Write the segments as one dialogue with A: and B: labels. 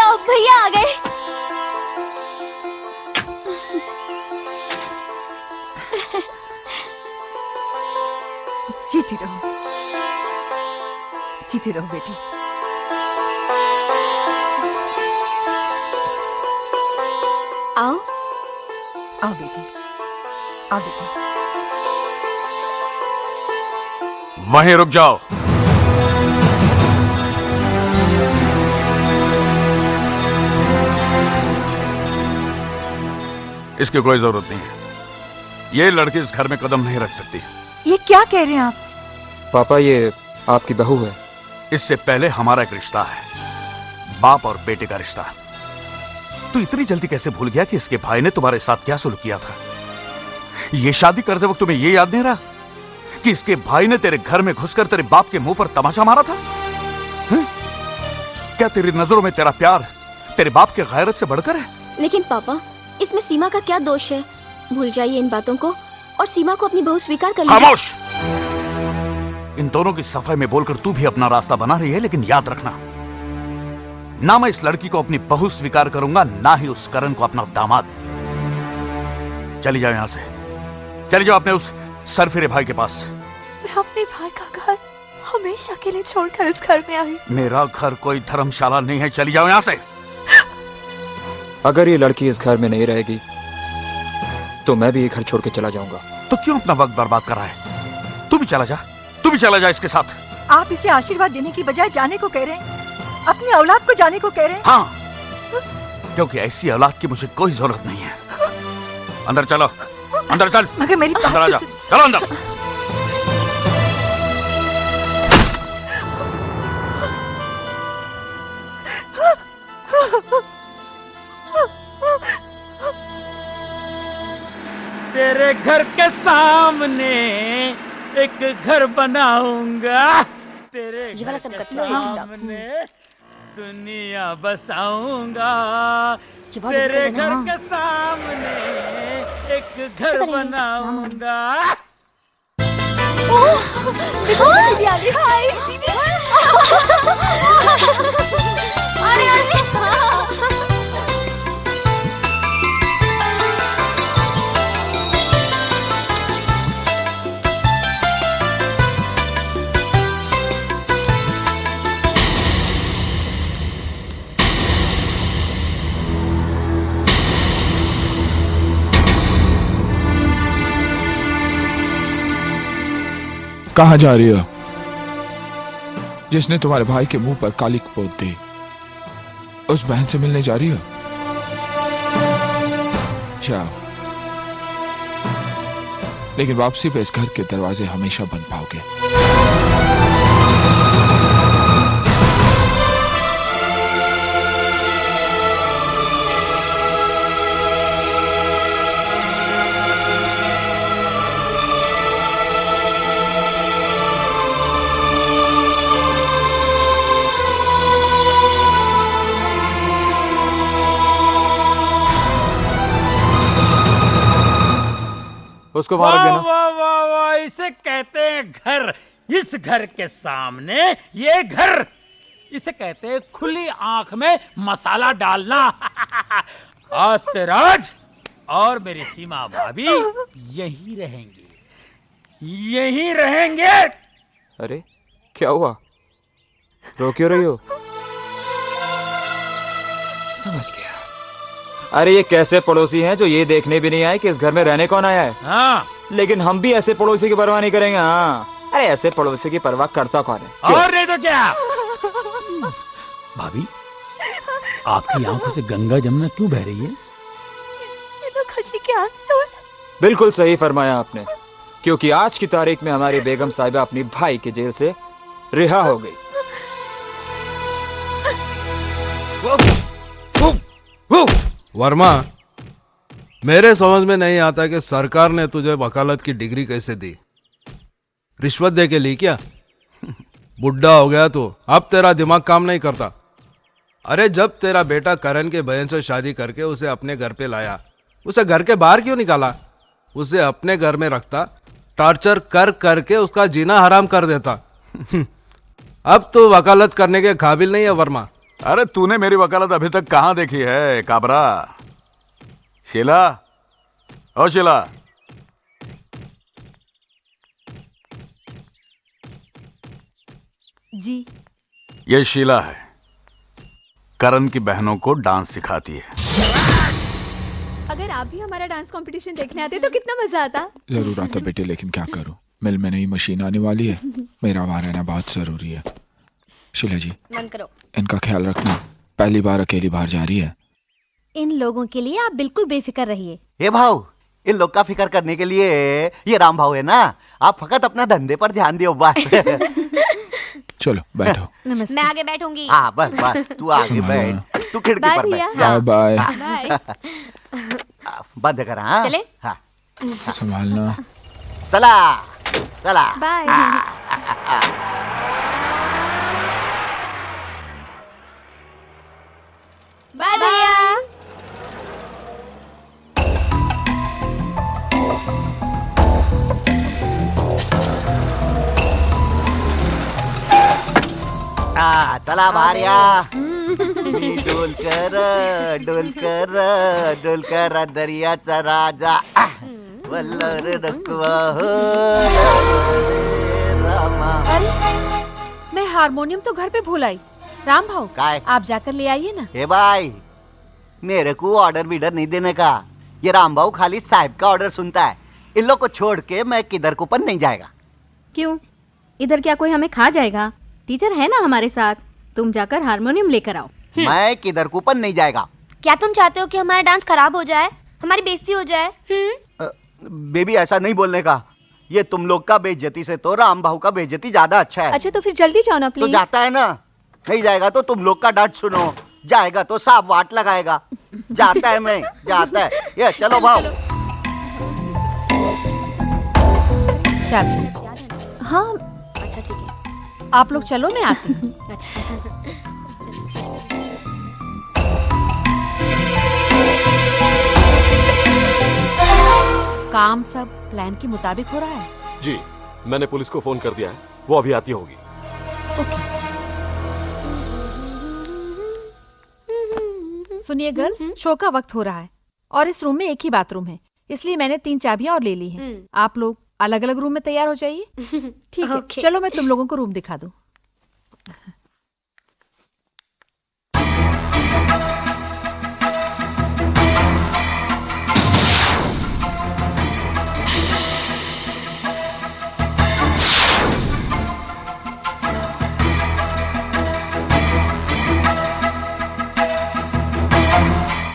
A: बचाओ, भैया आ गए।
B: जीती रहो, जीती रहो बेटी।
A: आओ
B: आओ बेटी, आओ बेटी।
C: वहीं रुक जाओ। इसकी कोई जरूरत नहीं है। ये लड़की इस घर में कदम नहीं रख सकती।
B: ये क्या कह रहे हैं आप?
D: पापा, ये आपकी बहू है।
C: इससे पहले हमारा एक रिश्ता है, बाप और बेटे का रिश्ता। तू इतनी जल्दी कैसे भूल गया कि इसके भाई ने तुम्हारे साथ क्या सुलूक किया था? ये शादी करते वक्त तुम्हें यह याद नहीं रहा कि इसके भाई ने तेरे घर में घुसकर तेरे बाप के मुंह पर तमाचा मारा था? क्या तेरी नजरों में तेरा प्यार तेरे बाप के गैरत से बढ़कर है?
A: लेकिन पापा, इसमें सीमा का क्या दोष है? भूल जाइए इन बातों को और सीमा को अपनी बहू स्वीकार कर लीजिए।
C: खामोश! इन दोनों की सफाई में बोलकर तू भी अपना रास्ता बना रही है, लेकिन याद रखना, ना मैं इस लड़की को अपनी बहू स्वीकार करूंगा, ना ही उस करण को अपना दामाद। चली जाओ यहां से, चली जाओ अपने उस सरफिरे भाई के पास।
B: मैं अपने भाई का घर हमेशा के लिए छोड़कर इस घर में आई।
C: मेरा घर कोई धर्मशाला नहीं है, चली जाओ यहां से।
D: अगर ये लड़की इस घर में नहीं रहेगी तो मैं भी ये घर छोड़ के चला जाऊंगा।
C: तो क्यों अपना वक्त बर्बाद कर रहा है? तू भी चला जा, तू भी चला जा इसके साथ।
B: आप इसे आशीर्वाद देने की बजाय जाने को कह रहे हैं, अपनी औलाद को जाने को कह रहे हैं।
C: हाँ, क्योंकि ऐसी औलाद की मुझे कोई जरूरत नहीं है। अंदर चलो, अंदर चल।
B: मगर मेरी
C: अंदर आ जा, चलो अंदर।
E: तेरे घर के सामने एक घर बनाऊंगा, तेरे घर के सामने दुनिया बसाऊंगा, तेरे घर के सामने एक घर बनाऊंगा।
F: कहाँ जा रही हो? जिसने तुम्हारे भाई के मुंह पर कालिक पोत दी, उस बहन से मिलने जा रही हो? जाओ, लेकिन वापसी पे इस घर के दरवाजे हमेशा बंद पाओगे।
D: उसको मारोगे ना?
E: वाह वाह वाह, इसे कहते हैं घर। इस घर के सामने ये घर, इसे कहते हैं खुली आंख में मसाला डालना। आज से राज और मेरी सीमा भाभी यहीं रहेंगे, यहीं रहेंगे।
D: अरे क्या हुआ? रो क्यों रही हो? समझ गया। अरे ये कैसे पड़ोसी हैं जो ये देखने भी नहीं आए कि इस घर में रहने कौन आया है।
E: हाँ,
D: लेकिन हम भी ऐसे पड़ोसी की परवाह नहीं करेंगे। हाँ, अरे ऐसे पड़ोसी की परवाह करता कौन है? क्यों?
E: और नहीं तो क्या। भाभी, आपकी आंखों से गंगा जमुना क्यों बह रही है?
B: ये तो खुशी के आंसू हैं।
D: बिल्कुल सही फरमाया आपने, क्योंकि आज की तारीख में हमारी बेगम साहिबा अपनी भाई की जेल से रिहा हो गई।
G: वर्मा, मेरे समझ में नहीं आता कि सरकार ने तुझे वकालत की डिग्री कैसे दी? रिश्वत दे के ली क्या? बुढ़ा हो गया तू, अब तेरा दिमाग काम नहीं करता। अरे जब तेरा बेटा करण के बहन से शादी करके उसे अपने घर पे लाया, उसे घर के बाहर क्यों निकाला? उसे अपने घर में रखता, टॉर्चर कर करके उसका जीना हराम कर देता। अब तो वकालत करने के काबिल नहीं है वर्मा।
C: अरे तूने मेरी वकालत अभी तक कहां देखी है काबरा? शीला, ओ शीला।
B: जी।
C: ये शीला है, करण की बहनों को डांस सिखाती है।
A: अगर आप भी हमारा डांस कंपटीशन देखने आते तो कितना मजा आता।
F: जरूर आता बेटे, लेकिन क्या करूं, मिल में नई मशीन आने वाली है, मेरा वहां रहना बहुत जरूरी है। शीला जी,
A: बंद करो।
F: इनका ख्याल रखना, पहली बार अकेली बाहर जा रही है।
A: इन लोगों के लिए आप बिल्कुल बेफिक्र रहिए।
H: ये भाव, इन लोग का फिक्र करने के लिए ये राम भाव है ना, आप फकत अपना धंधे पर ध्यान दियो बस।
F: चलो बैठो।
A: नमस्ते। मैं आगे बैठूंगी।
H: हाँ बस बस, तू आगे बैठ, तू खिड़की
A: बाय
H: पर
A: भैया।
H: बैठ।
F: Bye bye.
A: बाय।
H: बंद कर। हाँ
A: चले?
H: हाँ,
F: संभालना।
H: चला चला।
A: बाय। बाय भैया।
H: चला भार्या। डोलकर दर्याचा राजा वल्लर रखवा हो रामा।
B: अरे मैं हारमोनियम तो घर पे भूल आई। राम भाऊ,
H: काय?
B: आप जाकर ले आइए ना।
H: हे भाई, मेरे को ऑर्डर बीडर नहीं देने का, ये राम भाऊ खाली साहब का ऑर्डर सुनता है। इन लोग को छोड़ के मैं किधर को पर नहीं जाएगा।
I: क्यों? इधर क्या कोई हमें खा जाएगा? टीचर है ना हमारे साथ, तुम जाकर हारमोनियम लेकर आओ।
H: मैं किधर को पर नहीं जाएगा।
A: क्या तुम चाहते हो कि हमारा डांस खराब हो जाए, हमारी बेइज्जती हो जाए?
H: बेबी ऐसा नहीं बोलने का, ये तुम लोग का बेइज्जती से तो राम भाऊ का बेइज्जती ज्यादा अच्छा है।
B: अच्छा तो फिर जल्दी जाओ ना
H: तो
B: प्लीज।
H: जाता है ना, नहीं जाएगा तो तुम लोग का डांट सुनो, जाएगा तो सांप वाट लगाएगा। जाता है मैं, जाता है। ये चलो भाऊ।
B: चलो। हाँ
A: अच्छा ठीक है।
B: आप लोग चलो, मैं आती हूँ। काम सब प्लान के मुताबिक हो रहा है।
J: जी, मैंने पुलिस को फोन कर दिया है, वो अभी आती होगी।
B: सुनिए गर्ल्स, शो का वक्त हो रहा है और इस रूम में एक ही बाथरूम है, इसलिए मैंने 3 चाबियां और ले ली हैं। आप लोग अलग अलग रूम में तैयार हो जाइए। ठीक है, चलो मैं तुम लोगों को रूम दिखा दूं।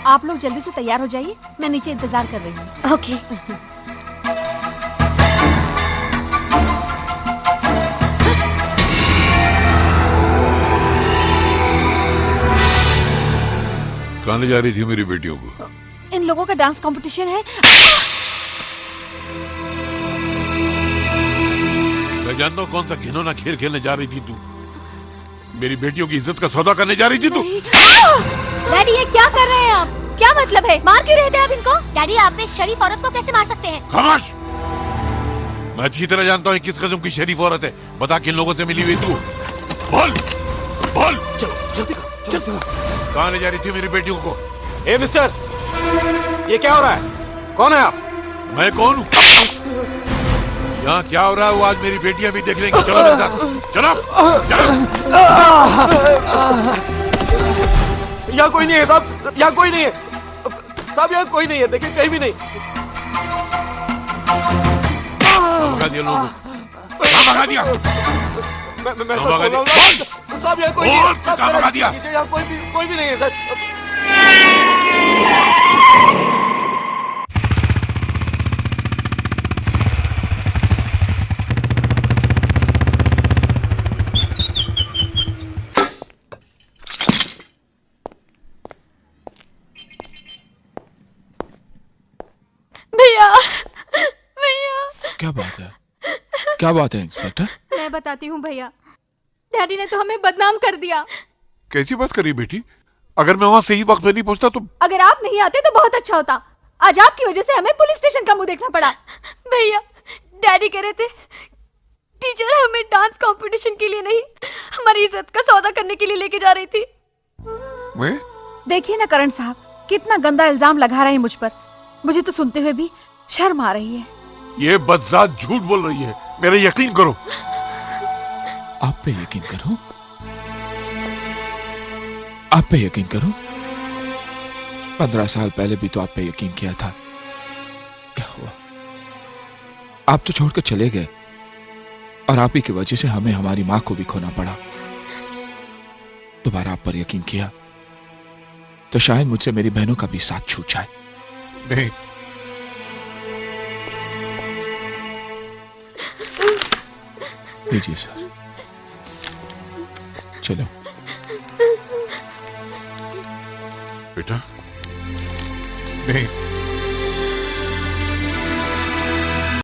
B: आप लोग जल्दी से तैयार हो जाइए, मैं नीचे इंतजार कर रही हूँ।
A: ओके।
K: कहाँ ले जा रही थी मेरी बेटियों को?
B: इन लोगों का डांस कंपटीशन है।
K: मैं जानता हूँ कौन सा घिनौना खेल खेलने जा रही थी तू। मेरी बेटियों की इज्जत का सौदा करने जा रही थी तू।
A: डैडी ये क्या कर रहे हैं आप? क्या मतलब है? मार क्यों रहे थे आप इनको? डैडी आप एक शरीफ औरत को कैसे मार सकते हैं?
K: खामोश! मैं अच्छी तरह जानता हूँ किस किस्म की शरीफ औरत है। बता किन लोगों से मिली हुई तू? बोल बोल।
J: चलो जल्दी करो, चलो।
K: कहाँ ले जा रही थी मेरी बेटियों को?
J: ए मिस्टर, ये क्या हो रहा है? कौन है आप?
K: मैं कौन हूँ? यहाँ क्या हो रहा है वो आज मेरी बेटियां भी देख लेंगी। चलो मेरे साथ, चलो चलो।
J: यहाँ कोई नहीं है साहब, यहाँ कोई नहीं है साहब, यहाँ कोई नहीं है, देखिए कहीं भी नहीं।
K: भगा दिया लोगों को, भगा दिया।
J: मैं
K: भगा दिया।
J: साहब यहाँ कोई नहीं है,
K: कहाँ भगा दिया?
J: यहाँ कोई भी नहीं है सर।
A: भैया भैया।
F: क्या बात है, क्या बात है इंस्पेक्टर?
I: मैं बताती हूँ भैया, डैडी ने तो हमें बदनाम कर दिया।
K: कैसी बात करी बेटी? अगर मैं वहां सही वक्त पे नहीं पहुंचता तो?
B: अगर आप नहीं आते तो बहुत अच्छा होता। आज आपकी वजह से हमें पुलिस स्टेशन का मुंह देखना पड़ा।
A: भैया डैडी कह रहे थे टीचर हमें डांस कंपटीशन के लिए नहीं, हमारी इज्जत का सौदा करने के लिए लेके जा रही थी।
K: मैं?
B: देखिए ना करण साहब, कितना गंदा इल्जाम लगा रहे हैं मुझ पर। मुझे तो सुनते हुए भी शर्म आ रही है।
K: ये बदजात झूठ बोल रही है, मेरा यकीन करो।
F: आप पे यकीन करो? आप पे यकीन करो? 15 साल पहले भी तो आप पे यकीन किया था। क्या हुआ? आप तो छोड़कर चले गए और आप ही की वजह से हमें हमारी मां को भी खोना पड़ा। दोबारा आप पर यकीन किया तो शायद मुझसे मेरी बहनों का भी साथ छूट जाए।
K: नहीं,
F: लीजिए सर, चलो।
K: बेटा नहीं,